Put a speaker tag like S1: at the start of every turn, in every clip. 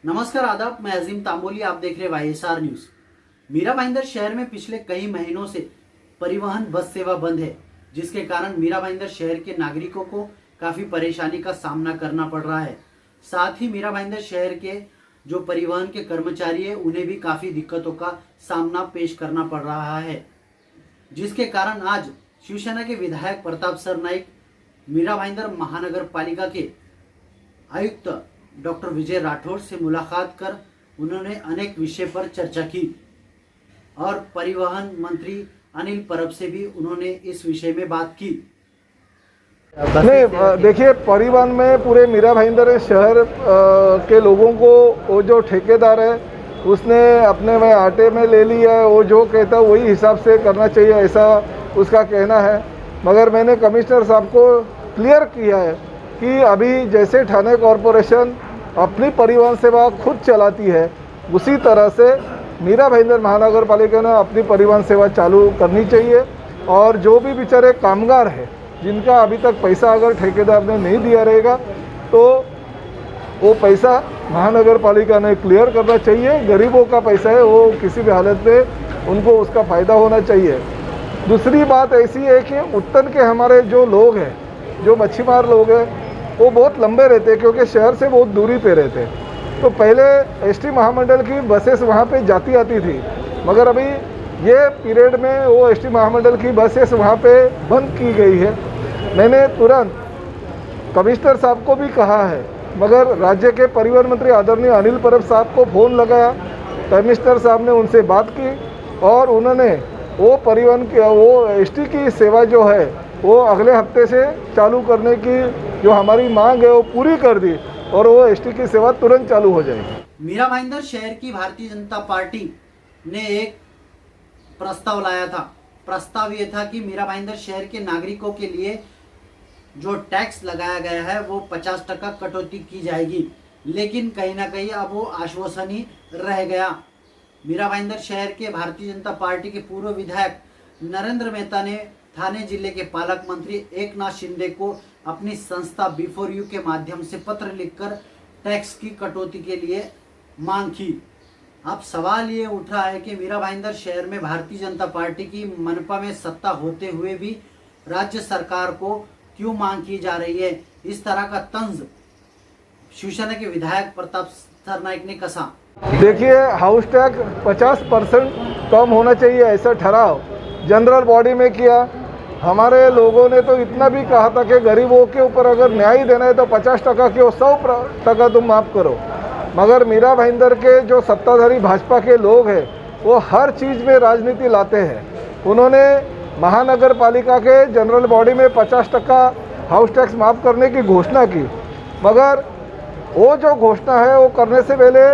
S1: नमस्कार आदाब, मैं अजीम तांबोली। आप देख रहे वाईएसआर न्यूज। मीरा भाईंदर शहर में पिछले कई महीनों से परिवहन बस सेवा बंद है, जिसके कारण मीरा भाईंदर शहर के नागरिकों को काफी परेशानी का सामना करना पड़ रहा है। साथ ही मीरा भाईंदर शहर के जो परिवहन के कर्मचारी है, उन्हें भी काफी दिक्कतों का सामना पेश करना पड़ रहा है, जिसके कारण आज शिवसेना के विधायक प्रताप सरनाईक मीरा भाईंदर महानगर पालिका के आयुक्त डॉक्टर विजय राठौर से मुलाकात कर उन्होंने अनेक विषय पर चर्चा की और परिवहन मंत्री अनिल परब से भी उन्होंने इस विषय में बात की।
S2: नहीं, देखिए, परिवहन में पूरे मीरा भाईंदर शहर के लोगों को वो जो ठेकेदार है उसने अपने में आटे में ले लिया है। वो जो कहता है वही हिसाब से करना चाहिए, ऐसा उसका कहना है। मगर मैंने कमिश्नर साहब को क्लियर किया है कि अभी जैसे ठाणे कॉरपोरेशन अपनी परिवहन सेवा खुद चलाती है, उसी तरह से मीरा भाईंदर महानगर पालिका ने अपनी परिवहन सेवा चालू करनी चाहिए। और जो भी बेचारे कामगार हैं जिनका अभी तक पैसा अगर ठेकेदार ने नहीं दिया रहेगा तो वो पैसा महानगर पालिका ने क्लियर करना चाहिए। गरीबों का पैसा है, वो किसी भी हालत में उनको उसका फ़ायदा होना चाहिए। दूसरी बात ऐसी है कि उत्तर के हमारे जो लोग हैं, जो मच्छीमार लोग हैं, वो बहुत लंबे रहते हैं क्योंकि शहर से बहुत दूरी पे रहते हैं। तो पहले एसटी महामंडल की बसेस वहाँ पे जाती आती थी, मगर अभी ये पीरियड में वो एसटी महामंडल की बसेस वहाँ पे बंद की गई है। मैंने तुरंत कमिश्नर साहब को भी कहा है, मगर राज्य के परिवहन मंत्री आदरणीय अनिल परब साहब को फ़ोन लगाया। कमिश्नर साहब ने उनसे बात की और उन्होंने वो परिवहन की वो एसटी की सेवा जो है वो अगले हफ्ते से चालू करने की जो हमारी मांग है वो पूरी कर दी और वो एसटी की सेवा तुरंत चालू हो जाएगी।
S1: मीरा भाईंदर शहर की भारतीय जनता पार्टी ने एक प्रस्ताव लाया था। प्रस्ताव ये था कि मीरा भाईंदर शहर के नागरिकों के लिए जो टैक्स लगाया गया है वो 50% कटौती की जाएगी, लेकिन कहीं ना कहीं अब वो आश्वासन ही रह गया। मीरा भाईंदर शहर के भारतीय जनता पार्टी के पूर्व विधायक नरेंद्र मेहता ने ठाणे जिले के पालक मंत्री एकनाथ शिंदे को अपनी संस्था बिफोर यू के माध्यम से पत्र लिखकर टैक्स की कटौती के लिए मांग की। अब सवाल ये उठ रहा है कि मीरा भाईंदर शहर में भारतीय जनता पार्टी की मनपा में सत्ता होते हुए भी राज्य सरकार को क्यों मांग की जा रही है। इस तरह का तंज शिवसेना के विधायक प्रताप सरनाईक ने कसा।
S2: देखिए, हाउस टैक्स 50% कम होना चाहिए, ऐसा ठहराव जनरल बॉडी में किया। हमारे लोगों ने तो इतना भी कहा था कि गरीबों के ऊपर अगर न्याय देना है तो 50% की 100% तुम माफ़ करो। मगर मीरा भाईंदर के जो सत्ताधारी भाजपा के लोग हैं वो हर चीज़ में राजनीति लाते हैं। उन्होंने महानगर पालिका के जनरल बॉडी में 50% हाउस टैक्स माफ़ करने की घोषणा की, मगर वो जो घोषणा है वो करने से पहले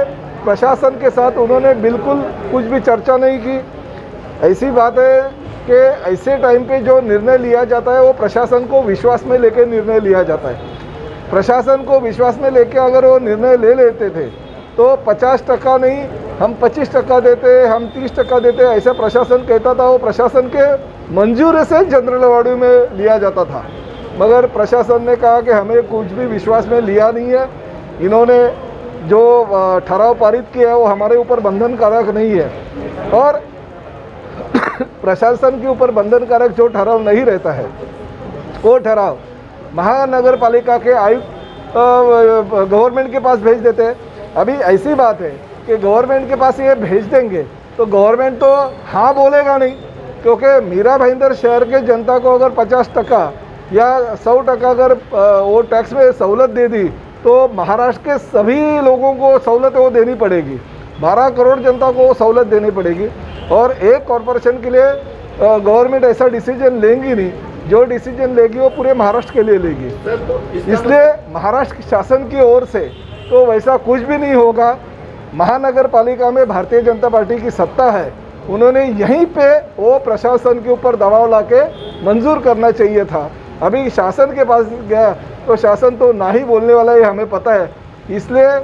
S2: प्रशासन के साथ उन्होंने बिल्कुल कुछ भी चर्चा नहीं की। ऐसी बात है कि ऐसे टाइम पे जो निर्णय लिया जाता है वो प्रशासन को विश्वास में लेकर निर्णय लिया जाता है। प्रशासन को विश्वास में लेकर अगर वो निर्णय ले लेते थे तो 50% नहीं, हम 25% देते, हम 30% देते, ऐसा प्रशासन कहता था। वो प्रशासन के मंजूरी से जनरल बॉडी में लिया जाता था, मगर प्रशासन ने कहा कि हमें कुछ भी विश्वास में लिया नहीं है। इन्होंने जो ठराव पारित किया है वो हमारे ऊपर बंधनकारक नहीं है। और प्रशासन के ऊपर बंधनकारक जो ठराव नहीं रहता है वो ठराव महानगर पालिका के आयुक्त गवर्नमेंट के पास भेज देते हैं। अभी ऐसी बात है कि गवर्नमेंट के पास ये भेज देंगे तो गवर्नमेंट तो हाँ बोलेगा नहीं, क्योंकि मीरा भाईंदर शहर के जनता को अगर 50% या 100% अगर वो टैक्स में सहूलत दे दी तो महाराष्ट्र के सभी लोगों को सहूलत वो देनी पड़ेगी। 12 करोड़ जनता को वो सहूलत देनी पड़ेगी और एक कॉरपोरेशन के लिए गवर्नमेंट ऐसा डिसीजन लेंगी नहीं। जो डिसीजन लेगी वो पूरे महाराष्ट्र के लिए लेगी। इसलिए महाराष्ट्र शासन की ओर से तो वैसा कुछ भी नहीं होगा। महानगर पालिका में भारतीय जनता पार्टी की सत्ता है, उन्होंने यहीं पे वो प्रशासन के ऊपर दबाव लाके मंजूर करना चाहिए था। अभी शासन के पास गया तो शासन तो ना ही बोलने वाला है, हमें पता है। इसलिए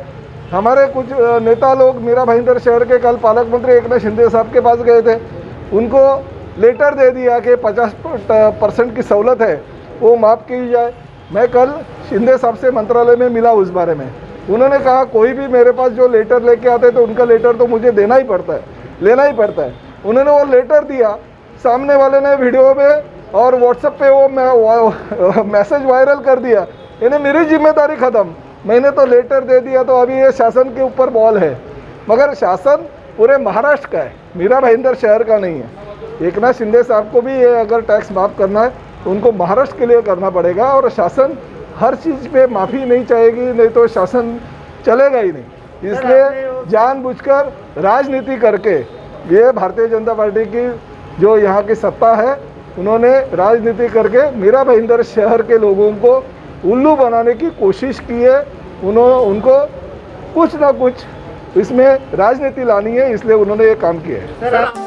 S2: हमारे कुछ नेता लोग मीरा भाईंदर शहर के कल पालक मंत्री एकनाथ शिंदे साहब के पास गए थे, उनको लेटर दे दिया कि 50% की सहूलत है वो माफ़ की जाए। मैं कल शिंदे साहब से मंत्रालय में मिला उस बारे में, उन्होंने कहा कोई भी मेरे पास जो लेटर लेके आते तो उनका लेटर तो मुझे देना ही पड़ता है, लेना ही पड़ता है। उन्होंने वो लेटर दिया, सामने वाले ने वीडियो में और व्हाट्सएप पे वो मैसेज वायरल कर दिया। इन्हें मेरी जिम्मेदारी ख़त्म, मैंने तो लेटर दे दिया, तो अभी ये शासन के ऊपर बॉल है। मगर शासन पूरे महाराष्ट्र का है, मीरा भाईंदर शहर का नहीं है। एकनाथ शिंदे साहब को भी ये अगर टैक्स माफ़ करना है तो उनको महाराष्ट्र के लिए करना पड़ेगा, और शासन हर चीज़ पे माफ़ी नहीं चाहेगी, नहीं तो शासन चलेगा ही नहीं। इसलिए जानबूझकर राजनीति करके ये भारतीय जनता पार्टी की जो यहाँ की सत्ता है, उन्होंने राजनीति करके मीरा भाईंदर शहर के लोगों को उल्लू बनाने की कोशिश की है। उनको कुछ ना कुछ इसमें राजनीति लानी है, इसलिए उन्होंने ये काम किया है।